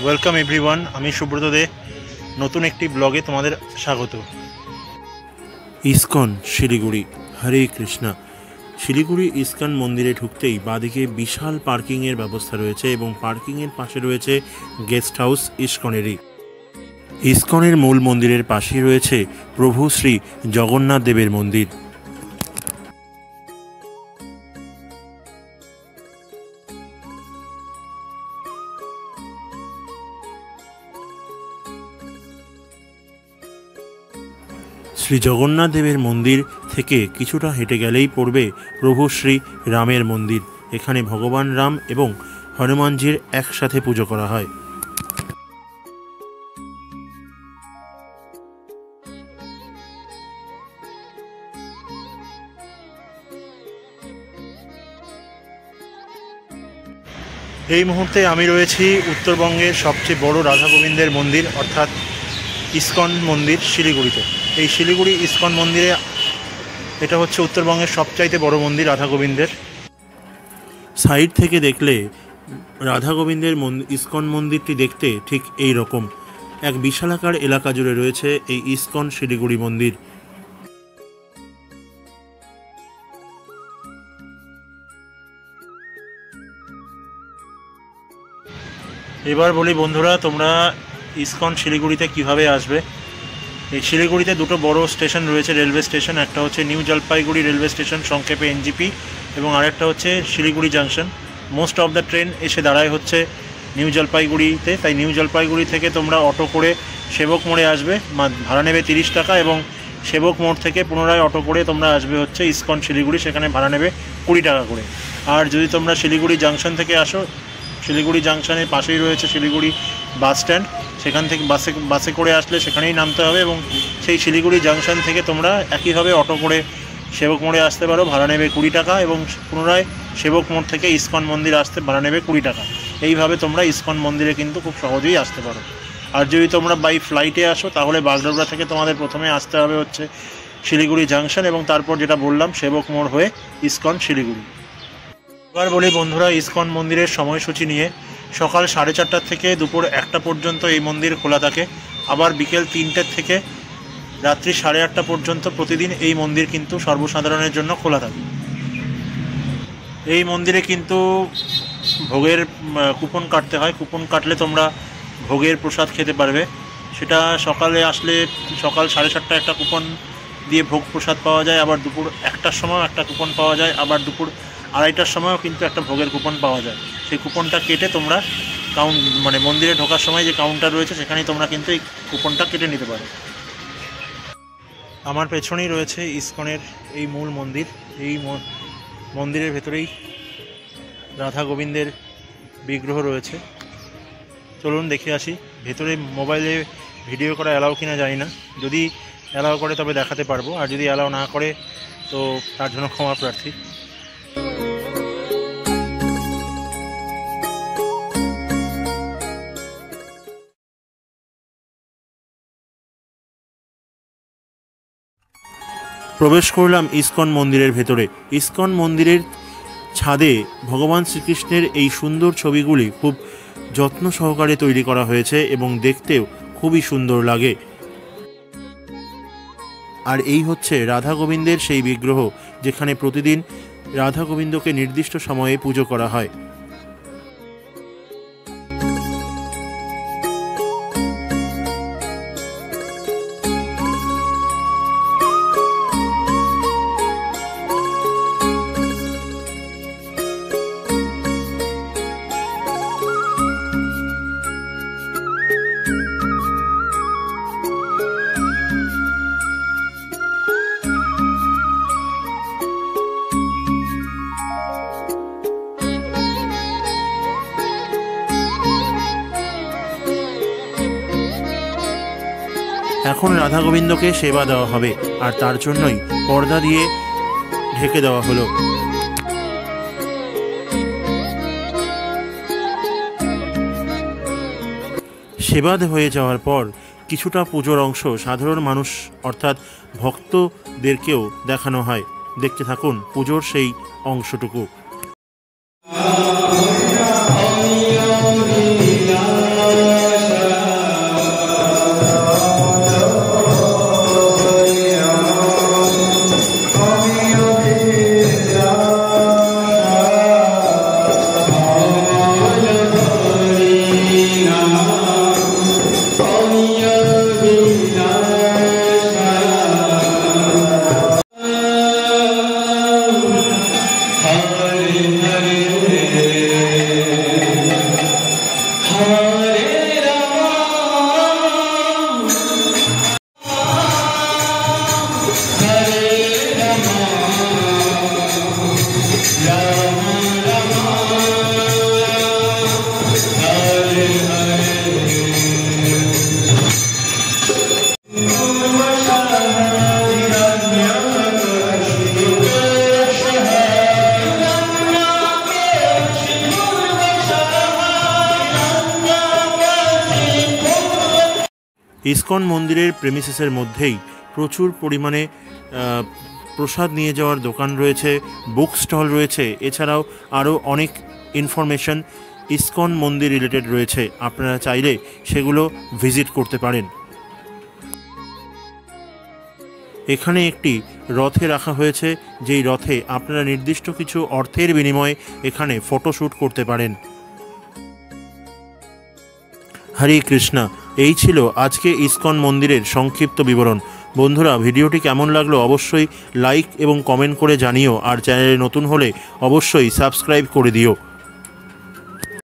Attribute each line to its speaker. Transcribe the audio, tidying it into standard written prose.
Speaker 1: Welcome everyone, আমি সুব্রত দে। নতুন একটি ব্লগে তোমাদের স্বাগত। ইসকন শিলিগুড়ি, হরে কৃষ্ণা। শিলিগুড়ি ইসকন মন্দিরে ঢুকতেই বাঁদিকে বিশাল পার্কিংয়ের ব্যবস্থা রয়েছে এবং পার্কিংয়ের পাশে রয়েছে গেস্ট হাউস ইসকনেরই। ইসকনের মূল মন্দিরের পাশেই রয়েছে প্রভু শ্রী জগন্নাথ দেবের মন্দির। শ্রী জগন্নাথ দেবের মন্দির থেকে কিছুটা হেঁটে গেলেই পড়বে প্রভু শ্রী রামের মন্দির। এখানে ভগবান রাম এবং হনুমানজির একসাথে পুজো করা হয়। এই মুহূর্তে আমি রয়েছি উত্তরবঙ্গের সবচেয়ে বড় রাধা গোবিন্দের মন্দির অর্থাৎ ইসকন মন্দির শিলিগুড়িতে। এই শিলিগুড়ি ইসকন মন্দিরে এটা হচ্ছে উত্তরবঙ্গের সবচাইতে বড় মন্দির রাধা গোবিন্দের। সাইড থেকে দেখলে রাধা গোবিন্দের ইসকন মন্দিরটি দেখতে ঠিক এই রকম এক বিশালাকার এলাকা জুড়ে রয়েছে এই ইসকন শিলিগুড়ি মন্দির। এবার বলি বন্ধুরা, তোমরা ইসকন শিলিগুড়িতে কিভাবে আসবে। এই শিলিগুড়িতে দুটো বড় স্টেশন রয়েছে, রেলওয়ে স্টেশন। একটা হচ্ছে নিউ জলপাইগুড়ি রেলওয়ে স্টেশন, সংক্ষেপে এনজিপি, এবং আরেকটা হচ্ছে Siliguri junction. Most of the train এসে দাঁড়ায় হচ্ছে নিউ জলপাইগুড়িতে। তাই নিউ জলপাইগুড়ি থেকে তোমরা অটো করে সেবক মোড়ে আসবে, ভাড়া নেবে 30 টাকা, এবং সেবক মোড় থেকে পুনরায় অটো করে তোমরা আসবে হচ্ছে ইসকন শিলিগুড়ি, সেখানে ভাড়া নেবে 20 টাকা করে। আর যদি তোমরা শিলিগুড়ি জাংশন থেকে আসো, শিলিগুড়ি জাংশনের পাশেই রয়েছে শিলিগুড়ি বাস স্ট্যান্ড। সেখান থেকে বাসে করে আসলে সেখানেই নামতে হবে, এবং সেই শিলিগুড়ি জাংশন থেকে তোমরা একইভাবে অটো করে সেবক মোড়ে আসতে পারো, ভাড়া নেবে 20 টাকা, এবং পুনরায় সেবক মোড় থেকে ইসকন মন্দির আসতে ভাড়া নেবে 20 টাকা। এইভাবে তোমরা ইসকন মন্দিরে কিন্তু খুব সহজেই আসতে পারো। আর যদি তোমরা বাই ফ্লাইটে আসো তাহলে বাগডোগরা থেকে তোমাদের প্রথমে আসতে হবে হচ্ছে শিলিগুড়ি জাংশন, এবং তারপর যেটা বললাম সেবক মোড় হয়ে ইসকন শিলিগুড়ি। এবার বলি বন্ধুরা, ইসকন মন্দিরের সময়সূচি নিয়ে। সকাল 4:30 থেকে দুপুর 1টা পর্যন্ত এই মন্দির খোলা থাকে। আবার বিকেল 3টে থেকে রাত্রি 8:30 পর্যন্ত প্রতিদিন এই মন্দির কিন্তু সর্বসাধারণের জন্য খোলা থাকে। এই মন্দিরে কিন্তু ভোগের কুপন কাটতে হয়। কুপন কাটলে তোমরা ভোগের প্রসাদ খেতে পারবে। সেটা সকালে আসলে সকাল 7:30 একটা কুপন দিয়ে ভোগ প্রসাদ পাওয়া যায়, আবার দুপুর 1টার সময়ও একটা কুপন পাওয়া যায়, আবার দুপুর 2:30টার সময়ও কিন্তু একটা ভোগের কুপন পাওয়া যায়। সেই কুপনটা কেটে তোমরা মন্দিরে ঢোকার সময় যে কাউন্টার রয়েছে সেখানেই তোমরা কিন্তু এই কুপনটা কেটে নিতে পারো। আমার পেছনেই রয়েছে ইসকনের এই মূল মন্দির। এই মন্দিরের ভেতরেই রাধা গোবিন্দের বিগ্রহ রয়েছে। চলুন দেখে আসি। ভেতরে মোবাইলে ভিডিও করা অ্যালাউ কিনা জানি না, যদি অ্যালাউ করে তবে দেখাতে পারবো, আর যদি অ্যালাউ না করে তো তার জন্য ক্ষমা প্রার্থী। প্রবেশ করলাম ইসকন মন্দিরের ভেতরে। ইসকন মন্দিরের ছাদে ভগবান শ্রীকৃষ্ণের এই সুন্দর ছবিগুলি খুব যত্ন সহকারে তৈরি করা হয়েছে এবং দেখতেও খুবই সুন্দর লাগে। আর এই হচ্ছে রাধা গোবিন্দের সেই বিগ্রহ, যেখানে প্রতিদিন রাধা গোবিন্দকে নির্দিষ্ট সময়ে পুজো করা হয়। এখন রাধা গোবিন্দকে সেবা দেওয়া হবে, আর তার জন্যই পর্দা দিয়ে ঢেকে দেওয়া হলো। সেবা হয়ে যাওয়ার পর কিছুটা পুজোর অংশ সাধারণ মানুষ অর্থাৎ ভক্তদেরকেও দেখানো হয়। দেখতে থাকুন পুজোর সেই অংশটুকু। ইসকন মন্দিরের প্রেমিসেসের মধ্যেই প্রচুর পরিমাণে প্রসাদ নিয়ে যাওয়ার দোকান রয়েছে, বুক স্টল রয়েছে, এছাড়াও আরও অনেক ইনফরমেশন ইসকন মন্দির রিলেটেড রয়েছে। আপনারা চাইলে সেগুলো ভিজিট করতে পারেন। এখানে একটি রথে রাখা হয়েছে, যেই রথে আপনারা নির্দিষ্ট কিছু অর্থের বিনিময়ে এখানে ফটোশ্যুট করতে পারেন। হরে কৃষ্ণা। এই ছিল আজকে ইসকন মন্দিরের সংক্ষিপ্ত বিবরণ। বন্ধুরা, ভিডিওটি কেমন লাগলো অবশ্যই লাইক এবং কমেন্ট করে জানিও, আর চ্যানেলে নতুন হলে অবশ্যই সাবস্ক্রাইব করে দিও।